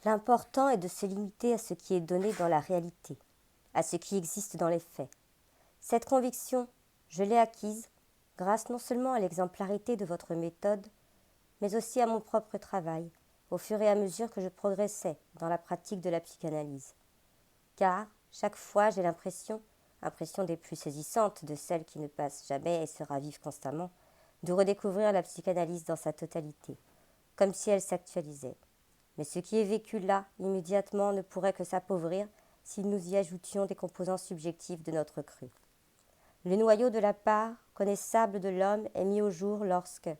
L'important est de se limiter à ce qui est donné dans la réalité, à ce qui existe dans les faits. Cette conviction, je l'ai acquise grâce non seulement à l'exemplarité de votre méthode, mais aussi à mon propre travail, au fur et à mesure que je progressais dans la pratique de la psychanalyse. Car, chaque fois, j'ai impression des plus saisissantes de celles qui ne passent jamais et se ravivent constamment, de redécouvrir la psychanalyse dans sa totalité, comme si elle s'actualisait. Mais ce qui est vécu là, immédiatement, ne pourrait que s'appauvrir si nous y ajoutions des composants subjectifs de notre cru. Le noyau de la part connaissable de l'homme est mis au jour lorsque,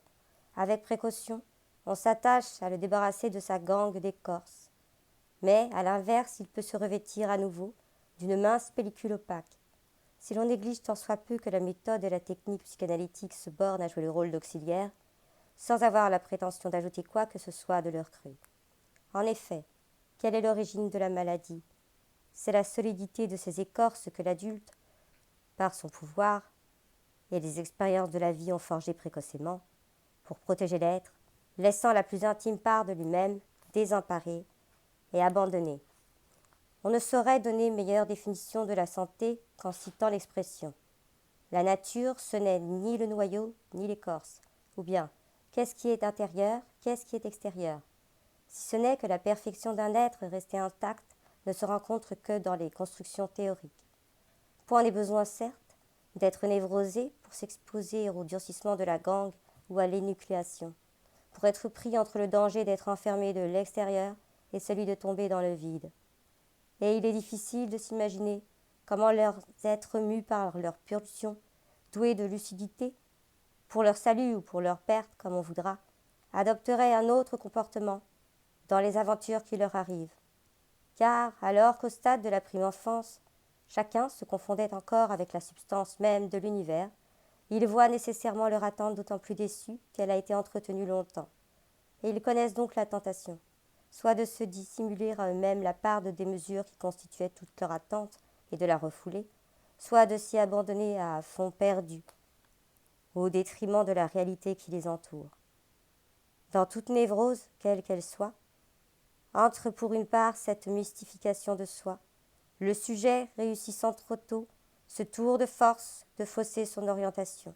avec précaution, on s'attache à le débarrasser de sa gangue d'écorce. Mais, à l'inverse, il peut se revêtir à nouveau d'une mince pellicule opaque. Si l'on néglige tant soit peu que la méthode et la technique psychanalytique se bornent à jouer le rôle d'auxiliaire, sans avoir la prétention d'ajouter quoi que ce soit de leur cru. En effet, quelle est l'origine de la maladie? C'est la solidité de ces écorces que l'adulte, par son pouvoir et les expériences de la vie ont forgé précocement, pour protéger l'être, laissant la plus intime part de lui-même désemparée et abandonnée. On ne saurait donner meilleure définition de la santé qu'en citant l'expression « La nature, ce n'est ni le noyau ni l'écorce » ou bien « Qu'est-ce qui est intérieur, qu'est-ce qui est extérieur ?» Si ce n'est que la perfection d'un être resté intact ne se rencontre que dans les constructions théoriques. Point n'est besoin, certes, d'être névrosé pour s'exposer au durcissement de la gangue ou à l'énucléation, pour être pris entre le danger d'être enfermé de l'extérieur et celui de tomber dans le vide. Et il est difficile de s'imaginer comment leurs êtres mus par leur pulsion, doués de lucidité, pour leur salut ou pour leur perte, comme on voudra, adopteraient un autre comportement dans les aventures qui leur arrivent. Car, alors qu'au stade de la prime enfance, chacun se confondait encore avec la substance même de l'univers, ils voient nécessairement leur attente d'autant plus déçue qu'elle a été entretenue longtemps. Et ils connaissent donc la tentation, soit de se dissimuler à eux-mêmes la part de démesure qui constituait toute leur attente et de la refouler, soit de s'y abandonner à fond perdu, au détriment de la réalité qui les entoure. Dans toute névrose, quelle qu'elle soit, entre pour une part cette mystification de soi, le sujet réussissant trop tôt ce tour de force de fausser son orientation.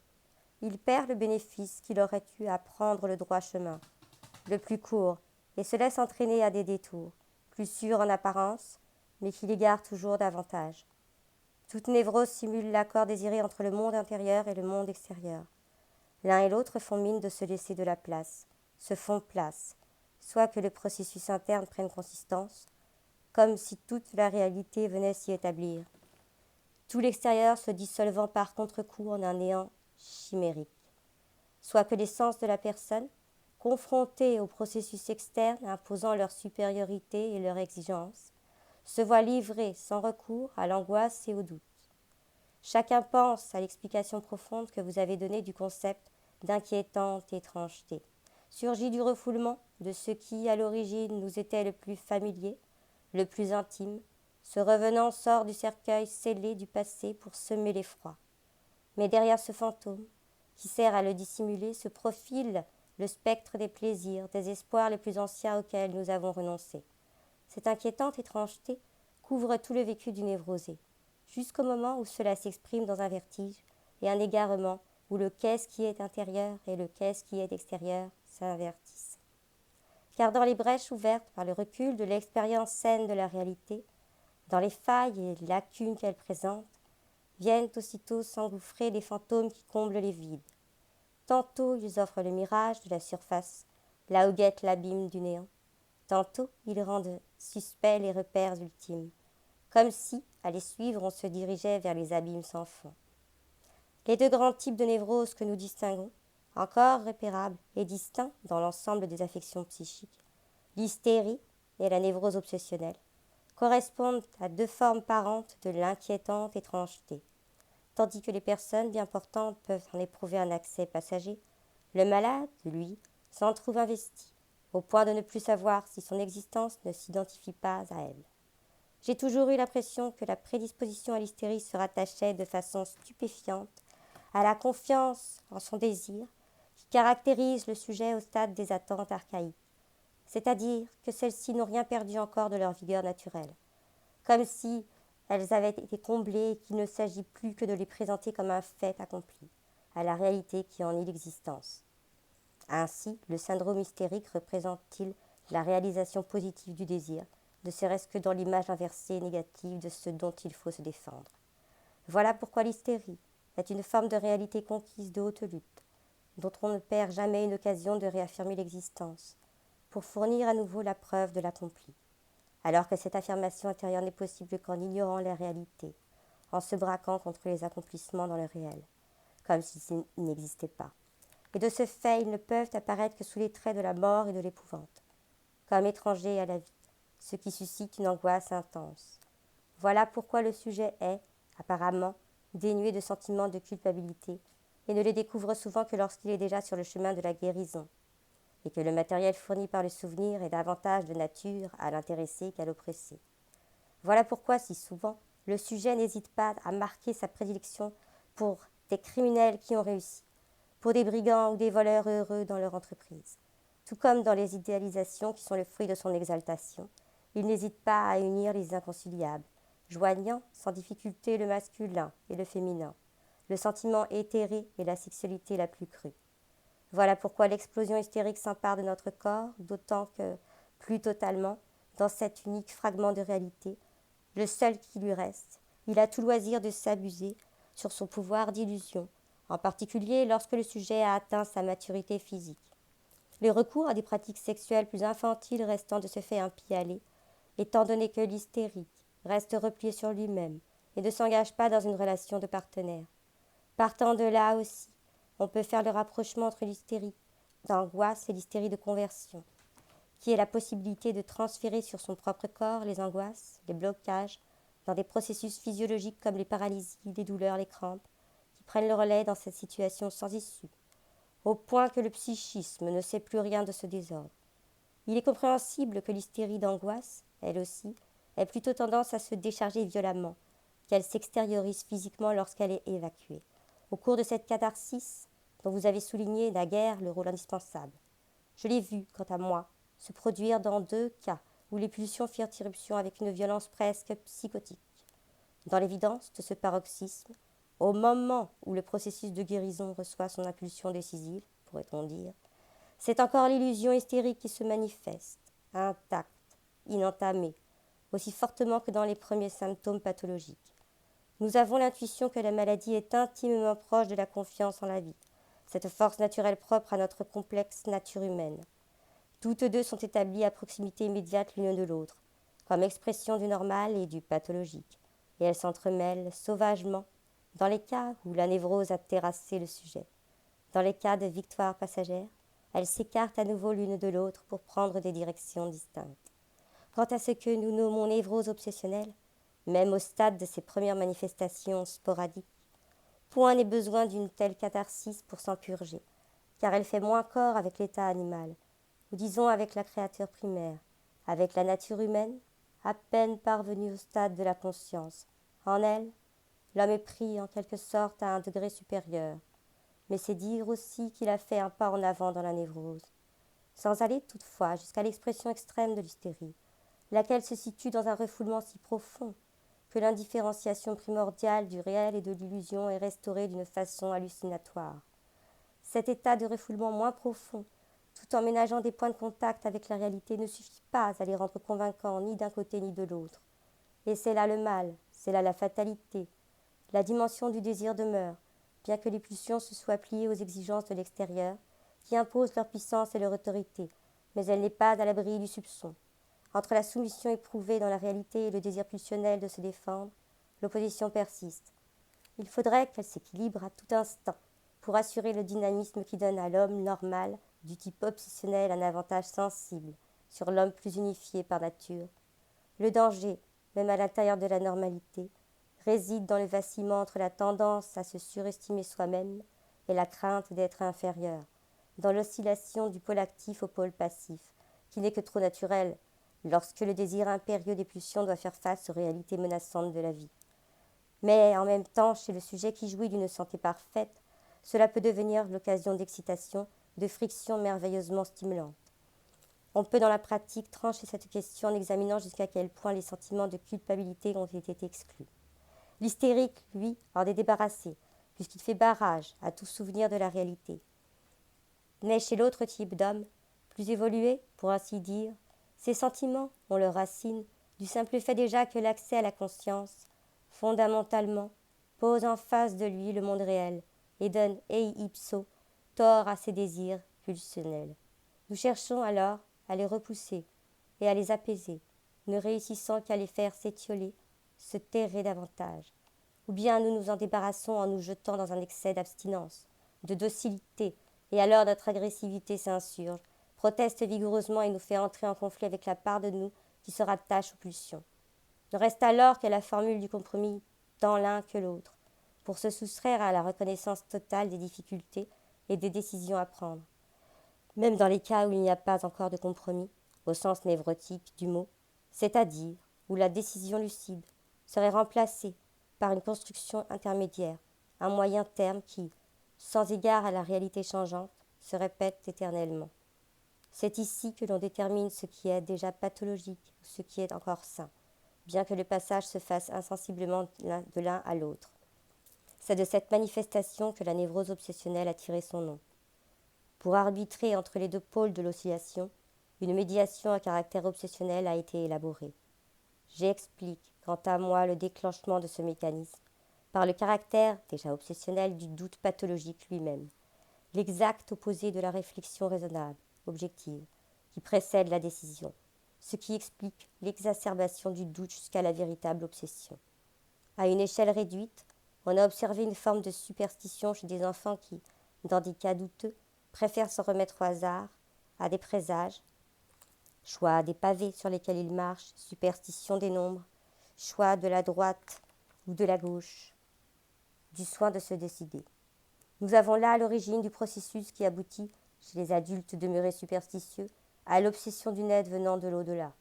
Il perd le bénéfice qu'il aurait eu à prendre le droit chemin, le plus court, et se laisse entraîner à des détours, plus sûrs en apparence, mais qui l'égarent toujours davantage. Toute névrose simule l'accord désiré entre le monde intérieur et le monde extérieur. L'un et l'autre font mine de se laisser de la place, se font place, soit que le processus interne prenne consistance, comme si toute la réalité venait s'y établir, tout l'extérieur se dissolvant par contre-coup en un néant chimérique, soit que les sens de la personne, confrontés au processus externe imposant leur supériorité et leur exigence, se voient livrés sans recours à l'angoisse et au doute. Chacun pense à l'explication profonde que vous avez donnée du concept d'inquiétante étrangeté, surgit du refoulement de ce qui, à l'origine, nous était le plus familier, le plus intime. Ce revenant sort du cercueil scellé du passé pour semer l'effroi. Mais derrière ce fantôme, qui sert à le dissimuler, se profile le spectre des plaisirs, des espoirs les plus anciens auxquels nous avons renoncé. Cette inquiétante étrangeté couvre tout le vécu du névrosé, jusqu'au moment où cela s'exprime dans un vertige et un égarement où le qu'est-ce qui est intérieur et le qu'est-ce qui est extérieur s'invertissent. Car dans les brèches ouvertes par le recul de l'expérience saine de la réalité, dans les failles et les lacunes qu'elle présente, viennent aussitôt s'engouffrer les fantômes qui comblent les vides. Tantôt ils offrent le mirage de la surface, là où guette l'abîme du néant. Tantôt ils rendent suspects les repères ultimes, comme si, à les suivre, on se dirigeait vers les abîmes sans fond. Les deux grands types de névrose que nous distinguons, encore repérables et distincts dans l'ensemble des affections psychiques, l'hystérie et la névrose obsessionnelle, correspondent à deux formes parentes de l'inquiétante étrangeté. Tandis que les personnes bien portantes peuvent en éprouver un accès passager, le malade, lui, s'en trouve investi, au point de ne plus savoir si son existence ne s'identifie pas à elle. J'ai toujours eu l'impression que la prédisposition à l'hystérie se rattachait de façon stupéfiante à la confiance en son désir qui caractérise le sujet au stade des attentes archaïques. c'est-à-dire que celles-ci n'ont rien perdu encore de leur vigueur naturelle, comme si elles avaient été comblées et qu'il ne s'agit plus que de les présenter comme un fait accompli, à la réalité qui en est l'existence. Ainsi, le syndrome hystérique représente-t-il la réalisation positive du désir, ne serait-ce que dans l'image inversée et négative de ce dont il faut se défendre. Voilà pourquoi l'hystérie est une forme de réalité conquise de haute lutte, dont on ne perd jamais une occasion de réaffirmer l'existence, pour fournir à nouveau la preuve de l'accompli, alors que cette affirmation intérieure n'est possible qu'en ignorant la réalité, en se braquant contre les accomplissements dans le réel, comme s'ils n'existaient pas. Et de ce fait, ils ne peuvent apparaître que sous les traits de la mort et de l'épouvante, comme étrangers à la vie, ce qui suscite une angoisse intense. Voilà pourquoi le sujet est, apparemment, dénué de sentiments de culpabilité, et ne les découvre souvent que lorsqu'il est déjà sur le chemin de la guérison, et que le matériel fourni par le souvenir est davantage de nature à l'intéresser qu'à l'oppresser. Voilà pourquoi, si souvent, le sujet n'hésite pas à marquer sa prédilection pour des criminels qui ont réussi, pour des brigands ou des voleurs heureux dans leur entreprise. Tout comme dans les idéalisations qui sont le fruit de son exaltation, il n'hésite pas à unir les inconciliables, joignant sans difficulté le masculin et le féminin, le sentiment éthéré et la sexualité la plus crue. Voilà pourquoi l'explosion hystérique s'empare de notre corps, d'autant que, plus totalement, dans cet unique fragment de réalité, le seul qui lui reste, il a tout loisir de s'abuser sur son pouvoir d'illusion, en particulier lorsque le sujet a atteint sa maturité physique. Le recours à des pratiques sexuelles plus infantiles restant de ce fait un pis-aller, étant donné que l'hystérique reste replié sur lui-même et ne s'engage pas dans une relation de partenaire. Partant de là aussi, on peut faire le rapprochement entre l'hystérie d'angoisse et l'hystérie de conversion, qui est la possibilité de transférer sur son propre corps les angoisses, les blocages, dans des processus physiologiques comme les paralysies, les douleurs, les crampes, qui prennent le relais dans cette situation sans issue, au point que le psychisme ne sait plus rien de ce désordre. Il est compréhensible que l'hystérie d'angoisse, elle aussi, ait plutôt tendance à se décharger violemment, qu'elle s'extériorise physiquement lorsqu'elle est évacuée. Au cours de cette catharsis, dont vous avez souligné naguère le rôle indispensable, je l'ai vu, quant à moi, se produire dans 2 cas où les pulsions firent irruption avec une violence presque psychotique. Dans l'évidence de ce paroxysme, au moment où le processus de guérison reçoit son impulsion décisive, pourrait-on dire, c'est encore l'illusion hystérique qui se manifeste, intacte, inentamée, aussi fortement que dans les premiers symptômes pathologiques. Nous avons l'intuition que la maladie est intimement proche de la confiance en la vie, cette force naturelle propre à notre complexe nature humaine. Toutes deux sont établies à proximité immédiate l'une de l'autre, comme expression du normal et du pathologique, et elles s'entremêlent sauvagement dans les cas où la névrose a terrassé le sujet. Dans les cas de victoire passagère, elles s'écartent à nouveau l'une de l'autre pour prendre des directions distinctes. Quant à ce que nous nommons névrose obsessionnelle, même au stade de ses premières manifestations sporadiques, point n'est besoin d'une telle catharsis pour s'en purger, car elle fait moins corps avec l'état animal, ou disons avec la créature primaire, avec la nature humaine, à peine parvenue au stade de la conscience. En elle, l'homme est pris en quelque sorte à un degré supérieur, mais c'est dire aussi qu'il a fait un pas en avant dans la névrose, sans aller toutefois jusqu'à l'expression extrême de l'hystérie, laquelle se situe dans un refoulement si profond que l'indifférenciation primordiale du réel et de l'illusion est restaurée d'une façon hallucinatoire. Cet état de refoulement moins profond, tout en ménageant des points de contact avec la réalité, ne suffit pas à les rendre convaincants ni d'un côté ni de l'autre. Et c'est là le mal, c'est là la fatalité. La dimension du désir demeure, bien que les pulsions se soient pliées aux exigences de l'extérieur, qui imposent leur puissance et leur autorité, mais elle n'est pas à l'abri du soupçon. Entre la soumission éprouvée dans la réalité et le désir pulsionnel de se défendre, l'opposition persiste. Il faudrait qu'elle s'équilibre à tout instant pour assurer le dynamisme qui donne à l'homme normal du type obsessionnel un avantage sensible sur l'homme plus unifié par nature. Le danger, même à l'intérieur de la normalité, réside dans le vacillement entre la tendance à se surestimer soi-même et la crainte d'être inférieur, dans l'oscillation du pôle actif au pôle passif, qui n'est que trop naturel lorsque le désir impérieux des pulsions doit faire face aux réalités menaçantes de la vie. Mais en même temps, chez le sujet qui jouit d'une santé parfaite, cela peut devenir l'occasion d'excitation, de frictions merveilleusement stimulantes. On peut dans la pratique trancher cette question en examinant jusqu'à quel point les sentiments de culpabilité ont été exclus. L'hystérique, lui, en est débarrassé, puisqu'il fait barrage à tout souvenir de la réalité. Mais chez l'autre type d'homme, plus évolué, pour ainsi dire, ces sentiments ont leur racine du simple fait déjà que l'accès à la conscience, fondamentalement, pose en face de lui le monde réel et donne ei ipso tort à ses désirs pulsionnels. Nous cherchons alors à les repousser et à les apaiser, ne réussissant qu'à les faire s'étioler, se terrer davantage. Ou bien nous nous en débarrassons en nous jetant dans un excès d'abstinence, de docilité, et alors notre agressivité s'insurge, proteste vigoureusement et nous fait entrer en conflit avec la part de nous qui se rattache aux pulsions. Ne reste alors que la formule du compromis tant l'un que l'autre, pour se soustraire à la reconnaissance totale des difficultés et des décisions à prendre. Même dans les cas où il n'y a pas encore de compromis, au sens névrotique du mot, c'est-à-dire où la décision lucide serait remplacée par une construction intermédiaire, un moyen terme qui, sans égard à la réalité changeante, se répète éternellement. C'est ici que l'on détermine ce qui est déjà pathologique ou ce qui est encore sain, bien que le passage se fasse insensiblement de l'un à l'autre. C'est de cette manifestation que la névrose obsessionnelle a tiré son nom. Pour arbitrer entre les deux pôles de l'oscillation, une médiation à caractère obsessionnel a été élaborée. J'explique, quant à moi, le déclenchement de ce mécanisme par le caractère déjà obsessionnel du doute pathologique lui-même, l'exact opposé de la réflexion raisonnable, objective, qui précède la décision, ce qui explique l'exacerbation du doute jusqu'à la véritable obsession. À une échelle réduite, on a observé une forme de superstition chez des enfants qui, dans des cas douteux, préfèrent s'en remettre au hasard, à des présages, choix des pavés sur lesquels ils marchent, superstition des nombres, choix de la droite ou de la gauche, du soin de se décider. Nous avons là à l'origine du processus qui aboutit, chez les adultes demeurés superstitieux, à l'obsession d'une aide venant de l'au-delà.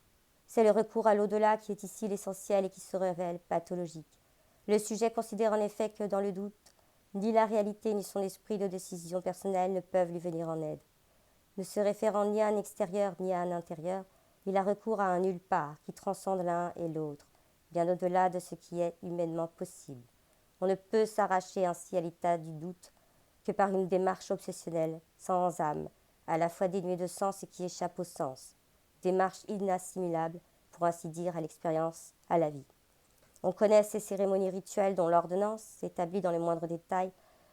C'est le recours à l'au-delà qui est ici l'essentiel et qui se révèle pathologique. Le sujet considère en effet que, dans le doute, ni la réalité ni son esprit de décision personnelle ne peuvent lui venir en aide. Ne se référant ni à un extérieur ni à un intérieur, il a recours à un nulle part qui transcende l'un et l'autre, bien au-delà de ce qui est humainement possible. On ne peut s'arracher ainsi à l'état du doute que par une démarche obsessionnelle, sans âme, à la fois dénuée de sens et qui échappe au sens, démarche inassimilable, pour ainsi dire, à l'expérience, à la vie. On connaît ces cérémonies rituelles dont l'ordonnance, établie dans les moindres détails,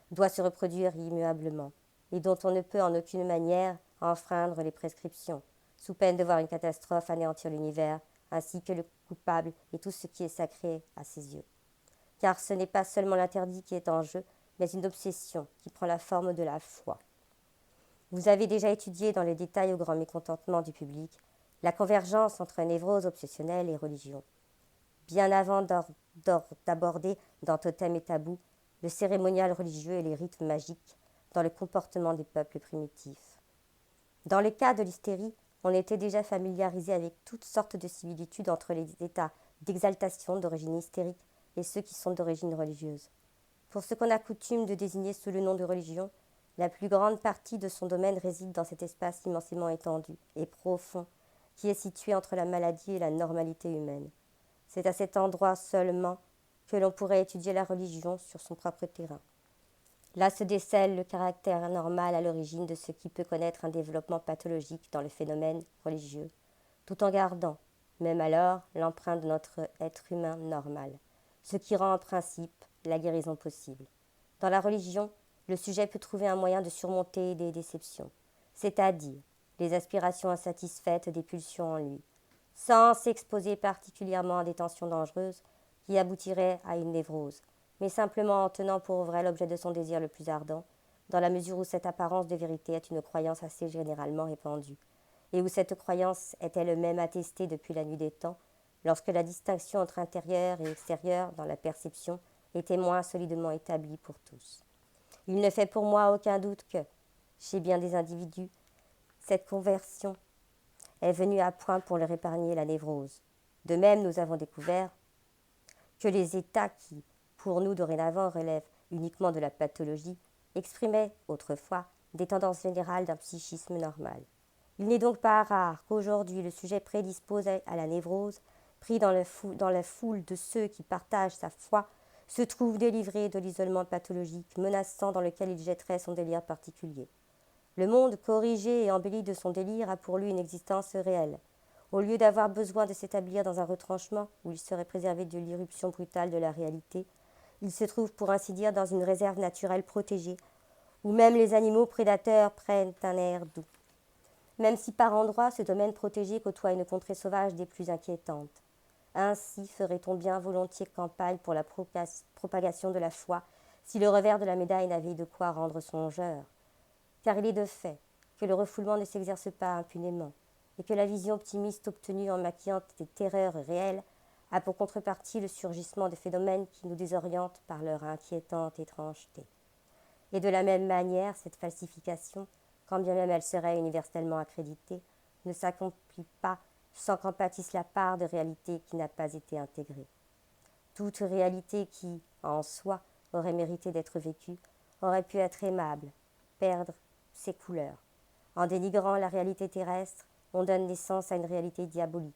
doit se reproduire immuablement, et dont on ne peut en aucune manière enfreindre les prescriptions, sous peine de voir une catastrophe anéantir l'univers, ainsi que le coupable et tout ce qui est sacré à ses yeux. Car ce n'est pas seulement l'interdit qui est en jeu, mais une obsession qui prend la forme de la foi. Vous avez déjà étudié dans les détails au grand mécontentement du public la convergence entre névrose obsessionnelle et religion. Bien avant d'aborder dans Totem et Tabou le cérémonial religieux et les rites magiques dans le comportement des peuples primitifs. Dans le cas de l'hystérie, on était déjà familiarisé avec toutes sortes de similitudes entre les états d'exaltation d'origine hystérique et ceux qui sont d'origine religieuse. Pour ce qu'on a coutume de désigner sous le nom de religion, la plus grande partie de son domaine réside dans cet espace immensément étendu et profond qui est situé entre la maladie et la normalité humaine. C'est à cet endroit seulement que l'on pourrait étudier la religion sur son propre terrain. Là se décèle le caractère anormal à l'origine de ce qui peut connaître un développement pathologique dans le phénomène religieux, tout en gardant, même alors, l'empreinte de notre être humain normal, ce qui rend en principe la guérison possible. Dans la religion, le sujet peut trouver un moyen de surmonter des déceptions, c'est-à-dire les aspirations insatisfaites des pulsions en lui, sans s'exposer particulièrement à des tensions dangereuses qui aboutiraient à une névrose, mais simplement en tenant pour vrai l'objet de son désir le plus ardent, dans la mesure où cette apparence de vérité est une croyance assez généralement répandue, et où cette croyance est elle-même attestée depuis la nuit des temps, lorsque la distinction entre intérieur et extérieur dans la perception était moins solidement établie pour tous. Il ne fait pour moi aucun doute que, chez bien des individus, cette conversion est venue à point pour leur épargner la névrose. De même, nous avons découvert que les états qui, pour nous dorénavant, relèvent uniquement de la pathologie, exprimaient, autrefois, des tendances générales d'un psychisme normal. Il n'est donc pas rare qu'aujourd'hui le sujet prédisposé à la névrose, pris dans la foule de ceux qui partagent sa foi, se trouve délivré de l'isolement pathologique menaçant dans lequel il jetterait son délire particulier. Le monde corrigé et embelli de son délire a pour lui une existence réelle. Au lieu d'avoir besoin de s'établir dans un retranchement où il serait préservé de l'irruption brutale de la réalité, il se trouve pour ainsi dire dans une réserve naturelle protégée, où même les animaux prédateurs prennent un air doux. Même si par endroits ce domaine protégé côtoie une contrée sauvage des plus inquiétantes. Ainsi ferait-on bien volontiers campagne pour la propagation de la foi si le revers de la médaille n'avait de quoi rendre songeur. Car il est de fait que le refoulement ne s'exerce pas impunément, et que la vision optimiste obtenue en maquillant des terreurs réelles a pour contrepartie le surgissement de phénomènes qui nous désorientent par leur inquiétante étrangeté. Et de la même manière, cette falsification, quand bien même elle serait universellement accréditée, ne s'accomplit pas sans qu'en pâtisse la part de réalité qui n'a pas été intégrée. Toute réalité qui, en soi, aurait mérité d'être vécue, aurait pu être aimable, perdre ses couleurs. En dénigrant la réalité terrestre, on donne naissance à une réalité diabolique.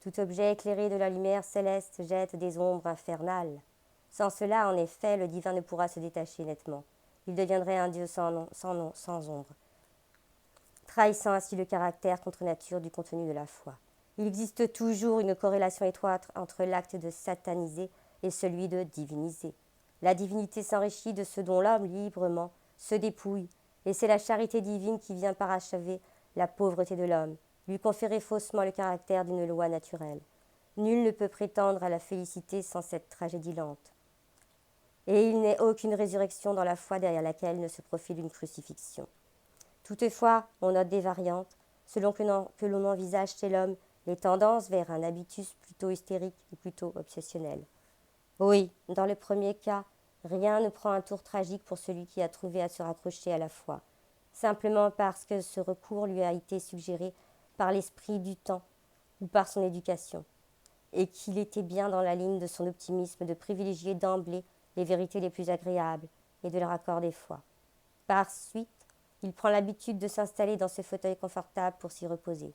Tout objet éclairé de la lumière céleste jette des ombres infernales. Sans cela, en effet, le divin ne pourra se détacher nettement. Il deviendrait un Dieu sans nom, sans ombre, trahissant ainsi le caractère contre nature du contenu de la foi. Il existe toujours une corrélation étroite entre l'acte de sataniser et celui de diviniser. La divinité s'enrichit de ce dont l'homme librement se dépouille, et c'est la charité divine qui vient parachever la pauvreté de l'homme, lui conférer faussement le caractère d'une loi naturelle. Nul ne peut prétendre à la félicité sans cette tragédie lente. Et il n'est aucune résurrection dans la foi derrière laquelle ne se profile une crucifixion. Toutefois, on note des variantes, selon que l'on envisage chez l'homme les tendances vers un habitus plutôt hystérique ou plutôt obsessionnel. Oui, dans le premier cas, rien ne prend un tour tragique pour celui qui a trouvé à se raccrocher à la foi, simplement parce que ce recours lui a été suggéré par l'esprit du temps ou par son éducation, et qu'il était bien dans la ligne de son optimisme de privilégier d'emblée les vérités les plus agréables et de leur accorder foi. Par suite, il prend l'habitude de s'installer dans ce fauteuil confortable pour s'y reposer.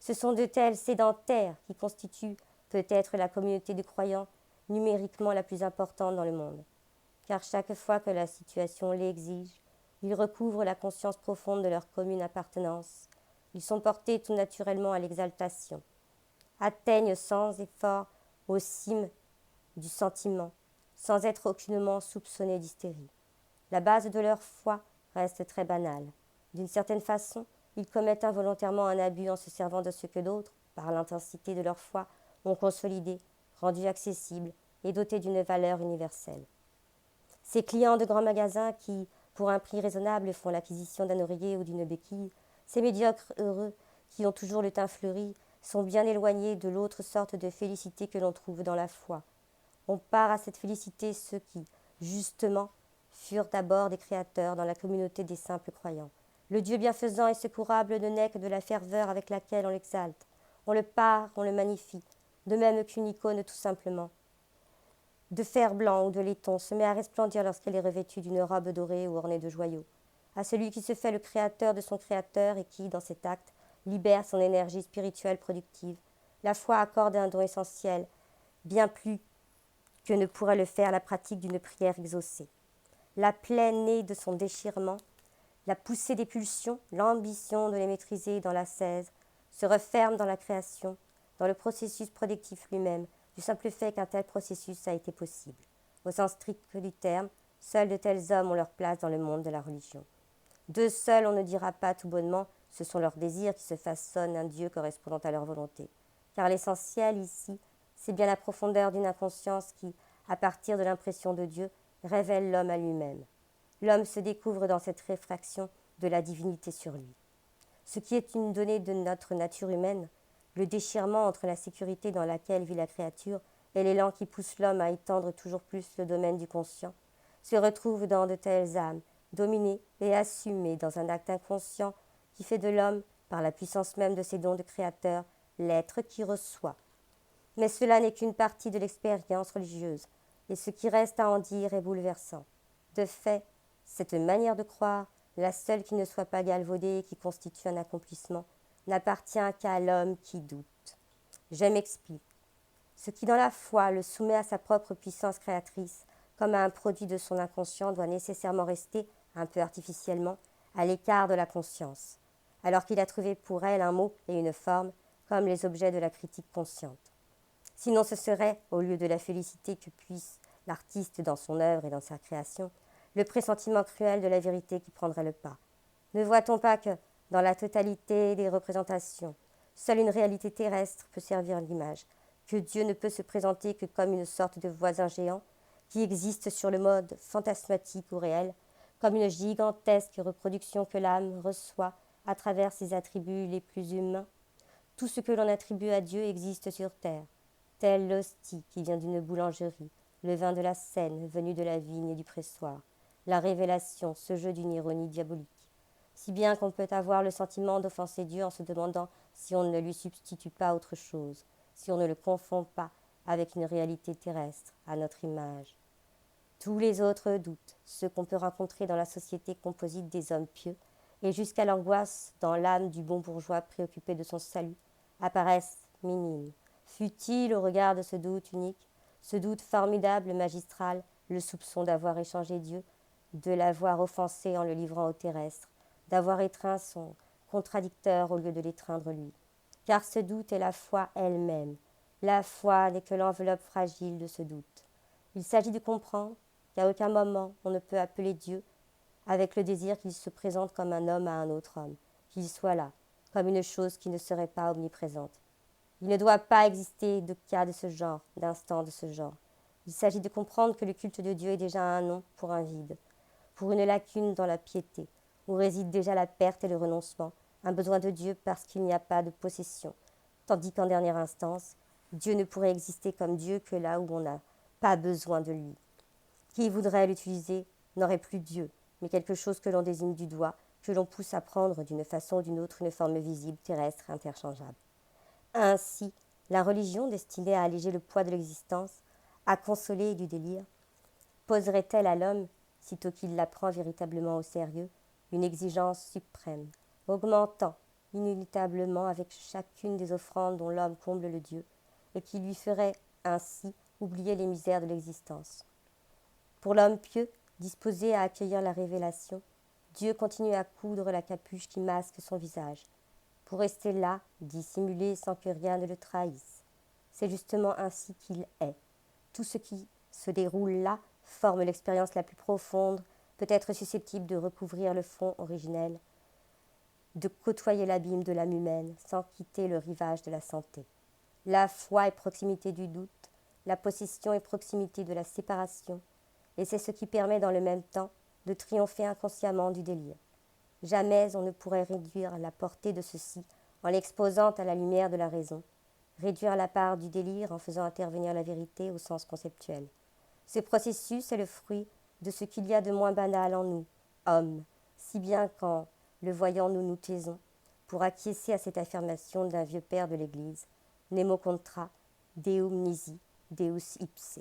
Ce sont de tels sédentaires qui constituent peut-être la communauté de croyants numériquement la plus importante dans le monde, car chaque fois que la situation l'exige, ils recouvrent la conscience profonde de leur commune appartenance. Ils sont portés tout naturellement à l'exaltation, atteignent sans effort aux cimes du sentiment, sans être aucunement soupçonnés d'hystérie. La base de leur foi reste très banale. D'une certaine façon, ils commettent involontairement un abus en se servant de ce que d'autres, par l'intensité de leur foi, ont consolidé, rendu accessible et doté d'une valeur universelle. Ces clients de grands magasins qui, pour un prix raisonnable, font l'acquisition d'un oreiller ou d'une béquille, ces médiocres heureux qui ont toujours le teint fleuri, sont bien éloignés de l'autre sorte de félicité que l'on trouve dans la foi. On part à cette félicité ceux qui, justement, furent d'abord des créateurs dans la communauté des simples croyants. Le Dieu bienfaisant et secourable ne naît que de la ferveur avec laquelle on l'exalte. On le pare, on le magnifie, de même qu'une icône tout simplement. De fer blanc ou de laiton se met à resplendir lorsqu'elle est revêtue d'une robe dorée ou ornée de joyaux. À celui qui se fait le créateur de son créateur et qui, dans cet acte, libère son énergie spirituelle productive, la foi accorde un don essentiel, bien plus que ne pourrait le faire la pratique d'une prière exaucée. La plaie née de son déchirement, la poussée des pulsions, l'ambition de les maîtriser dans l'ascèse, se referme dans la création, dans le processus productif lui-même, du simple fait qu'un tel processus a été possible. Au sens strict du terme, seuls de tels hommes ont leur place dans le monde de la religion. D'eux seuls, on ne dira pas tout bonnement, ce sont leurs désirs qui se façonnent un Dieu correspondant à leur volonté. Car l'essentiel ici, c'est bien la profondeur d'une inconscience qui, à partir de l'impression de Dieu, révèle l'homme à lui-même. L'homme se découvre dans cette réfraction de la divinité sur lui. Ce qui est une donnée de notre nature humaine, le déchirement entre la sécurité dans laquelle vit la créature et l'élan qui pousse l'homme à étendre toujours plus le domaine du conscient, se retrouve dans de telles âmes, dominées et assumées dans un acte inconscient qui fait de l'homme, par la puissance même de ses dons de créateur, l'être qui reçoit. Mais cela n'est qu'une partie de l'expérience religieuse, et ce qui reste à en dire est bouleversant. De fait, cette manière de croire la seule qui ne soit pas galvaudée et qui constitue un accomplissement, n'appartient qu'à l'homme qui doute. Je m'explique. Ce qui dans la foi le soumet à sa propre puissance créatrice, comme à un produit de son inconscient, doit nécessairement rester, un peu artificiellement, à l'écart de la conscience, alors qu'il a trouvé pour elle un mot et une forme, comme les objets de la critique consciente. Sinon ce serait, au lieu de la félicité que puisse l'artiste dans son œuvre et dans sa création, le pressentiment cruel de la vérité qui prendrait le pas. Ne voit-on pas que, dans la totalité des représentations, seule une réalité terrestre peut servir d'image, que Dieu ne peut se présenter que comme une sorte de voisin géant qui existe sur le mode fantasmatique ou réel, comme une gigantesque reproduction que l'âme reçoit à travers ses attributs les plus humains. Tout ce que l'on attribue à Dieu existe sur terre, telle l'hostie qui vient d'une boulangerie, le vin de la Seine venu de la vigne et du pressoir, la révélation, ce jeu d'une ironie diabolique. Si bien qu'on peut avoir le sentiment d'offenser Dieu en se demandant si on ne lui substitue pas autre chose, si on ne le confond pas avec une réalité terrestre, à notre image. Tous les autres doutes, ceux qu'on peut rencontrer dans la société composite des hommes pieux, et jusqu'à l'angoisse dans l'âme du bon bourgeois préoccupé de son salut, apparaissent minimes, futiles au regard de ce doute unique, ce doute formidable, magistral, le soupçon d'avoir échangé Dieu, de l'avoir offensé en le livrant au terrestre, d'avoir étreint son contradicteur au lieu de l'étreindre lui. Car ce doute est la foi elle-même. La foi n'est que l'enveloppe fragile de ce doute. Il s'agit de comprendre qu'à aucun moment on ne peut appeler Dieu avec le désir qu'il se présente comme un homme à un autre homme, qu'il soit là, comme une chose qui ne serait pas omniprésente. Il ne doit pas exister de cas de ce genre, d'instant de ce genre. Il s'agit de comprendre que le culte de Dieu est déjà un nom pour un vide, pour une lacune dans la piété, où réside déjà la perte et le renoncement, un besoin de Dieu parce qu'il n'y a pas de possession, tandis qu'en dernière instance, Dieu ne pourrait exister comme Dieu que là où on n'a pas besoin de lui. Qui voudrait l'utiliser n'aurait plus Dieu, mais quelque chose que l'on désigne du doigt, que l'on pousse à prendre d'une façon ou d'une autre une forme visible, terrestre, interchangeable. Ainsi, la religion, destinée à alléger le poids de l'existence, à consoler du délire, poserait-elle à l'homme, sitôt qu'il la prend véritablement au sérieux, une exigence suprême, augmentant inéluctablement avec chacune des offrandes dont l'homme comble le Dieu, et qui lui ferait ainsi oublier les misères de l'existence. Pour l'homme pieux, disposé à accueillir la révélation, Dieu continue à coudre la capuche qui masque son visage, pour rester là, dissimulé sans que rien ne le trahisse. C'est justement ainsi qu'il est. Tout ce qui se déroule là forme l'expérience la plus profonde, peut être susceptible de recouvrir le fond originel, de côtoyer l'abîme de l'âme humaine sans quitter le rivage de la santé. La foi est proximité du doute, la possession est proximité de la séparation, et c'est ce qui permet dans le même temps de triompher inconsciemment du délire. Jamais on ne pourrait réduire la portée de ceci en l'exposant à la lumière de la raison, réduire la part du délire en faisant intervenir la vérité au sens conceptuel. Ce processus est le fruit de ce qu'il y a de moins banal en nous, hommes, si bien qu'en le voyant nous nous taisons, pour acquiescer à cette affirmation d'un vieux père de l'Église, Nemo contra, Deum nisi, Deus ipse.